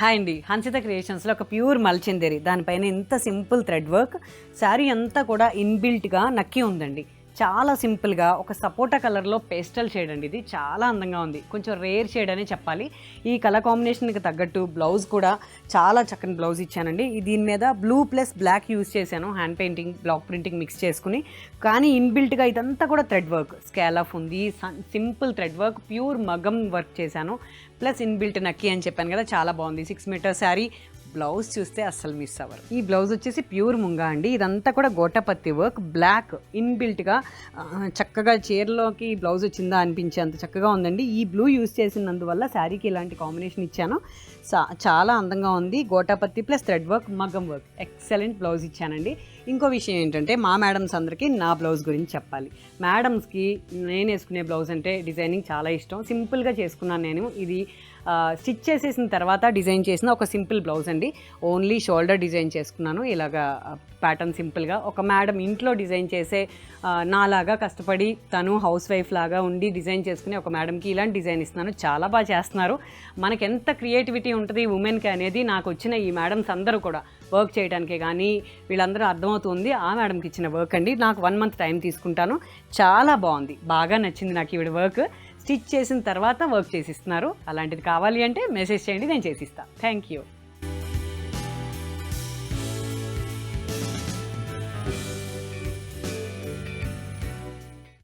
Hi అండి, హన్సిత క్రియేషన్స్లో ఒక pure మల్చిందేరి దానిపైన ఇంత సింపుల్ థ్రెడ్ వర్క్ శారీ అంతా కూడా ఇన్బిల్ట్గా నక్కి ఉందండి. చాలా సింపుల్గా ఒక సపోటా కలర్లో పేస్టల్ షేడ్ అండి. ఇది చాలా అందంగా ఉంది, కొంచెం రేర్ షేడ్ అనే చెప్పాలి. ఈ కలర్ కాంబినేషన్కి తగ్గట్టు బ్లౌజ్ కూడా చాలా చక్కని బ్లౌజ్ ఇచ్చానండి. దీని మీద బ్లూ ప్లస్ బ్లాక్ యూజ్ చేశాను, hand painting block printing mix చేసుకుని. కానీ ఇన్బిల్ట్గా ఇదంతా కూడా థ్రెడ్ వర్క్, స్కాలఫ్ ఉంది, సింపుల్ థ్రెడ్ వర్క్, ప్యూర్ మగం వర్క్ చేశాను, ప్లస్ ఇన్బిల్ట్ నక్కి అని చెప్పాను కదా, చాలా బాగుంది. 6 మీటర్ శారీ. బ్లౌజ్ చూస్తే అస్సలు మిస్ అవ్వరు. ఈ బ్లౌజ్ వచ్చేసి ప్యూర్ ముంగా అండి. ఇదంతా కూడా గోటపత్తి వర్క్, బ్లాక్ ఇన్బిల్ట్గా చక్కగా చీరలోకి బ్లౌజ్ వచ్చిందా అనిపించే అంత చక్కగా ఉందండి. ఈ బ్లూ యూజ్ చేసినందువల్ల శారీకి ఇలాంటి కాంబినేషన్ ఇచ్చాను. చాలా అందంగా ఉంది. గోటాపత్తి ప్లస్ థ్రెడ్ వర్క్, మగ్గం వర్క్, ఎక్సలెంట్ బ్లౌజ్ ఇచ్చానండి. ఇంకో విషయం ఏంటంటే, మా మేడమ్స్ అందరికీ నా బ్లౌజ్ గురించి చెప్పాలి. మేడమ్స్కి నేను వేసుకునే బ్లౌజ్ అంటే డిజైనింగ్ చాలా ఇష్టం. సింపుల్గా చేసుకున్నాను నేను. ఇది స్టిచ్ చేసేసిన తర్వాత డిజైన్ చేసిన ఒక సింపుల్ బ్లౌజ్ అండి. ఓన్లీ షోల్డర్ డిజైన్ చేసుకున్నాను ఇలాగా ప్యాటర్న్ సింపుల్గా. ఒక మేడం ఇంట్లో డిజైన్ చేసే నాలాగా కష్టపడి తను హౌస్ వైఫ్ లాగా ఉండి డిజైన్ చేసుకుని ఒక మేడంకి ఇలాంటి డిజైన్ ఇస్తున్నాను. చాలా బాగా చేస్తున్నారు. మనకి ఎంత క్రియేటివిటీ ఉంటుంది ఉమెన్కి అనేది నాకు వచ్చిన ఈ మేడమ్స్ అందరూ కూడా వర్క్ చేయడానికే కానీ వీళ్ళందరూ అర్థమవుతుంది. ఆ మేడంకి ఇచ్చిన వర్క్ అండి. నాకు 1 మంత్ టైం తీసుకుంటాను. చాలా బాగుంది, బాగా నచ్చింది నాకు ఈవిడ వర్క్. స్టిచ్ చేసిన తర్వాత వర్క్ చేసిస్తున్నారు. అలాంటిది కావాలి అంటే మెసేజ్ చేయండి, నేను చేసిస్తాను. Thank you.